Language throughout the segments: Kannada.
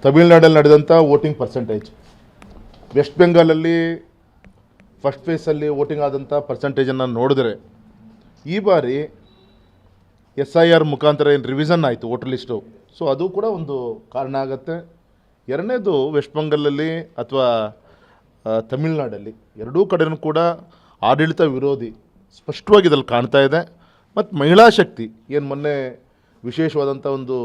ತಮಿಳುನಾಡಲ್ಲಿ ನಡೆದಂಥ ವೋಟಿಂಗ್ ಪರ್ಸೆಂಟೇಜ್, ವೆಸ್ಟ್ ಬೆಂಗಾಲಲ್ಲಿ ಫಸ್ಟ್ ಫೇಸಲ್ಲಿ ವೋಟಿಂಗ್ ಆದಂಥ ಪರ್ಸೆಂಟೇಜನ್ನು ನೋಡಿದ್ರೆ ಈ ಬಾರಿ SIR ಮುಖಾಂತರ ಏನು ರಿವಿಷನ್ ಆಯಿತು ವೋಟರ್ ಲಿಸ್ಟು, ಸೊ ಅದು ಕೂಡ ಒಂದು ಕಾರಣ ಆಗುತ್ತೆ. ಎರಡನೇದು ವೆಸ್ಟ್ ಬೆಂಗಾಲಲ್ಲಿ ಅಥವಾ ತಮಿಳುನಾಡಲ್ಲಿ ಎರಡೂ ಕಡೆಯೂ ಕೂಡ ಆಡಳಿತ ವಿರೋಧಿ ಸ್ಪಷ್ಟವಾಗಿ ಇದ್ರಲ್ಲಿ ಕಾಣ್ತಾ ಇದೆ. ಮತ್ತು ಮಹಿಳಾ ಶಕ್ತಿ ಏನು ಮೊನ್ನೆ ವಿಶೇಷವಾದಂಥ ಒಂದು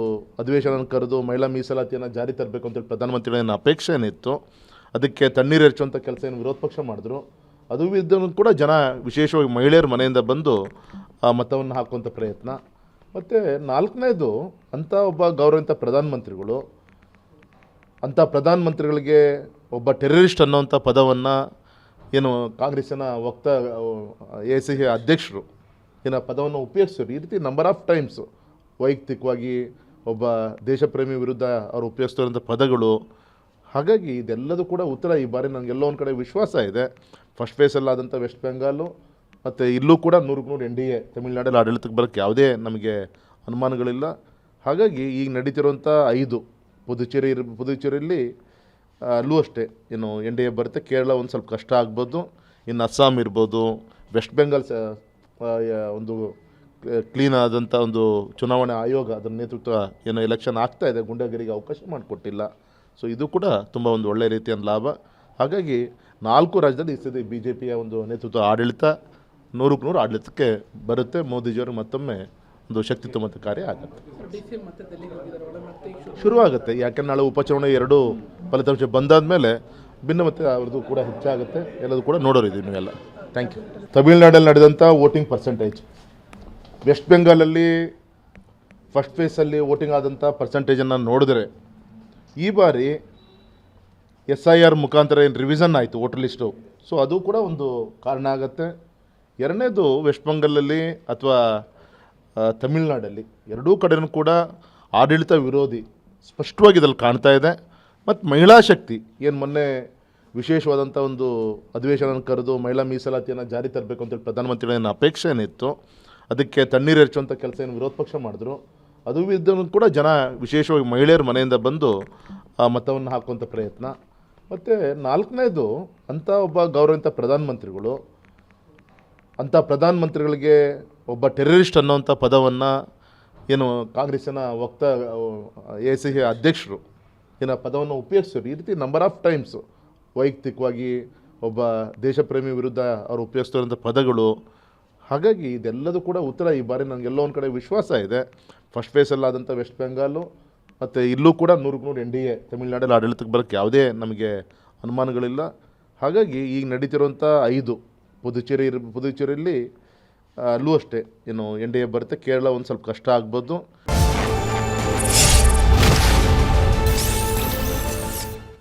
ಅಧಿವೇಶನ ಕರೆದು ಮಹಿಳಾ ಮೀಸಲಾತಿಯನ್ನು ಜಾರಿ ತರಬೇಕು ಅಂತೇಳಿ ಪ್ರಧಾನಮಂತ್ರಿಗಳ ಏನು ಅಪೇಕ್ಷೆ ಏನಿತ್ತು, ಅದಕ್ಕೆ ತಣ್ಣೀರು ಎರಚುವಂಥ ಕೆಲಸ ಏನು ವಿರೋಧ ಪಕ್ಷ ಮಾಡಿದ್ರು, ಅದು ಇದ್ದನ್ನು ಕೂಡ ಜನ ವಿಶೇಷವಾಗಿ ಮಹಿಳೆಯರ ಮನೆಯಿಂದ ಬಂದು ಮತವನ್ನು ಹಾಕುವಂಥ ಪ್ರಯತ್ನ. ಮತ್ತು ನಾಲ್ಕನೇದು ಅಂಥ ಒಬ್ಬ ಗೌರವಿತ ಪ್ರಧಾನಮಂತ್ರಿಗಳು, ಅಂಥ ಪ್ರಧಾನಮಂತ್ರಿಗಳಿಗೆ ಒಬ್ಬ ಟೆರರಿಸ್ಟ್ ಅನ್ನೋವಂಥ ಪದವನ್ನು ಏನು ಕಾಂಗ್ರೆಸ್ಸಿನ AICC ಅಧ್ಯಕ್ಷರು ಏನು ಪದವನ್ನು ಉಪಯೋಗಿಸಿದ್ರು. ಈ ರೀತಿ ನಂಬರ್ ಆಫ್ ಟೈಮ್ಸು ವೈಯಕ್ತಿಕವಾಗಿ ಒಬ್ಬ ದೇಶಪ್ರೇಮಿ ವಿರುದ್ಧ ಅವರು ಉಪಯೋಗಿಸ್ತಿರೋಂಥ ಪದಗಳು. ಹಾಗಾಗಿ ಇದೆಲ್ಲದೂ ಕೂಡ ಉತ್ತರ ಈ ಬಾರಿ ನನಗೆಲ್ಲೋ ಒಂದು ಕಡೆ ವಿಶ್ವಾಸ ಇದೆ. ಫಸ್ಟ್ ಫೇಸಲ್ಲಾದಂಥ ವೆಸ್ಟ್ ಬೆಂಗಾಲು ಮತ್ತು ಇಲ್ಲೂ ಕೂಡ 100% NDA ತಮಿಳುನಾಡಲ್ಲಿ ಆಡಳಿತಕ್ಕೆ ಬರೋಕ್ಕೆ ಯಾವುದೇ ನಮಗೆ ಅನುಮಾನಗಳಿಲ್ಲ. ಹಾಗಾಗಿ ಈಗ ನಡೀತಿರುವಂಥ 5 ಪುದುಚೇರಿಯಲ್ಲಿ ಅಲ್ಲೂ ಅಷ್ಟೇ ಏನು NDA ಬರುತ್ತೆ. ಕೇರಳ ಒಂದು ಸ್ವಲ್ಪ ಕಷ್ಟ ಆಗ್ಬೋದು, ಇನ್ನು ಅಸ್ಸಾಂ ಇರ್ಬೋದು. ವೆಸ್ಟ್ ಬೆಂಗಾಲ್ ಒಂದು ಕ್ಲೀನ್ ಆದಂಥ ಒಂದು ಚುನಾವಣೆ ಆಯೋಗ ಅದರ ನೇತೃತ್ವ ಏನೋ ಎಲೆಕ್ಷನ್ ಆಗ್ತಾಯಿದೆ, ಗುಂಡಾಗಿರಿಗೆ ಅವಕಾಶ ಮಾಡಿಕೊಟ್ಟಿಲ್ಲ. ಸೊ ಇದು ಕೂಡ ತುಂಬ ಒಂದು ಒಳ್ಳೆಯ ರೀತಿಯ ಲಾಭ. ಹಾಗಾಗಿ 4 ರಾಜ್ಯದಲ್ಲಿ ಈ ಸತಿ BJPಯ ಒಂದು ನೇತೃತ್ವ ಆಡಳಿತ 100% ಆಡಳಿತಕ್ಕೆ ಬರುತ್ತೆ. ಮೋದಿಜಿಯವರು ಮತ್ತೊಮ್ಮೆ ಒಂದು ಶಕ್ತಿ ತುಂಬುವಂಥ ಕಾರ್ಯ ಆಗುತ್ತೆ, ಶುರುವಾಗುತ್ತೆ. ಯಾಕೆಂದ್ರೆ ನಾಳೆ ಉಪಚುನಾವಣೆ 2 ಫಲಿತಾಂಶ ಬಂದಾದ ಮೇಲೆ ಭಿನ್ನಮತ ಅವ್ರದ್ದು ಕೂಡ ಹೆಚ್ಚಾಗುತ್ತೆ. ಎಲ್ಲದೂ ಕೂಡ ನೋಡೋರಿದ್ದೀವಿ ನೀವೆಲ್ಲ. Thank you. ತಮಿಳುನಾಡಲ್ಲಿ ನಡೆದಂಥ ವೋಟಿಂಗ್ ಪರ್ಸೆಂಟೇಜ್, ವೆಸ್ಟ್ ಬೆಂಗಾಲಲ್ಲಿ ಫಸ್ಟ್ ಫೇಸಲ್ಲಿ ವೋಟಿಂಗ್ ಆದಂಥ ಪರ್ಸೆಂಟೇಜನ್ನು ನೋಡಿದ್ರೆ ಈ ಬಾರಿ SIR ಮುಖಾಂತರ ಏನು ರಿವಿಷನ್ ಆಯಿತು ವೋಟರ್ ಲಿಸ್ಟು, ಸೊ ಅದು ಕೂಡ ಒಂದು ಕಾರಣ ಆಗುತ್ತೆ. ಎರಡನೇದು ವೆಸ್ಟ್ ಬೆಂಗಾಲಲ್ಲಿ ಅಥವಾ ತಮಿಳುನಾಡಲ್ಲಿ ಎರಡೂ ಕಡೆಯೂ ಕೂಡ ಆಡಳಿತ ವಿರೋಧಿ ಸ್ಪಷ್ಟವಾಗಿ ಇದ್ರಲ್ಲಿ ಕಾಣ್ತಾ ಇದೆ. ಮತ್ತು ಮಹಿಳಾ ಶಕ್ತಿ ಏನು ಮೊನ್ನೆ ವಿಶೇಷವಾದಂಥ ಒಂದು ಅಧಿವೇಶನ ಕರೆದು ಮಹಿಳಾ ಮೀಸಲಾತಿಯನ್ನು ಜಾರಿ ತರಬೇಕು ಅಂತೇಳಿ ಪ್ರಧಾನಮಂತ್ರಿಗಳ ಏನು ಅಪೇಕ್ಷೆ ಏನಿತ್ತು, ಅದಕ್ಕೆ ತಣ್ಣೀರು ಎರಚುವಂಥ ಕೆಲಸ ಏನು ವಿರೋಧ ಪಕ್ಷ ಮಾಡಿದ್ರು, ಅದು ಇದ್ದನ್ನು ಕೂಡ ಜನ ವಿಶೇಷವಾಗಿ ಮಹಿಳೆಯರ ಮನೆಯಿಂದ ಬಂದು ಮತವನ್ನು ಹಾಕುವಂಥ ಪ್ರಯತ್ನ. ಮತ್ತು ನಾಲ್ಕನೇದು ಅಂಥ ಒಬ್ಬ ಗೌರವಿತ ಪ್ರಧಾನಮಂತ್ರಿಗಳು, ಅಂಥ ಪ್ರಧಾನಮಂತ್ರಿಗಳಿಗೆ ಒಬ್ಬ ಟೆರರಿಸ್ಟ್ ಅನ್ನೋವಂಥ ಪದವನ್ನು ಏನು ಕಾಂಗ್ರೆಸ್ಸಿನ AICC ಅಧ್ಯಕ್ಷರು ಏನು ಪದವನ್ನು ಉಪಯೋಗಿಸಿದ್ರು. ಈ ರೀತಿ ನಂಬರ್ ಆಫ್ ಟೈಮ್ಸು ವೈಯಕ್ತಿಕವಾಗಿ ಒಬ್ಬ ದೇಶಪ್ರೇಮಿ ವಿರುದ್ಧ ಅವರು ಉಪಯೋಗಿಸ್ತಿರೋಂಥ ಪದಗಳು. ಹಾಗಾಗಿ ಇದೆಲ್ಲದೂ ಕೂಡ ಉತ್ತರ ಈ ಬಾರಿ ನನಗೆಲ್ಲೋ ಒಂದು ಕಡೆ ವಿಶ್ವಾಸ ಇದೆ. ಫಸ್ಟ್ ಫೇಸಲ್ಲಾದಂಥ ವೆಸ್ಟ್ ಬೆಂಗಾಲು ಮತ್ತು ಇಲ್ಲೂ ಕೂಡ 100% NDA ತಮಿಳುನಾಡಲ್ಲಿ ಆಡಳಿತಕ್ಕೆ ಬರೋಕ್ಕೆ ಯಾವುದೇ ನಮಗೆ ಅನುಮಾನಗಳಿಲ್ಲ. ಹಾಗಾಗಿ ಈಗ ನಡೀತಿರುವಂಥ 5 ಪುದುಚೇರಿಯಲ್ಲಿ ಅಲ್ಲೂ ಅಷ್ಟೇ ಏನು NDA ಬರುತ್ತೆ. ಕೇರಳ ಒಂದು ಸ್ವಲ್ಪ ಕಷ್ಟ ಆಗ್ಬೋದು.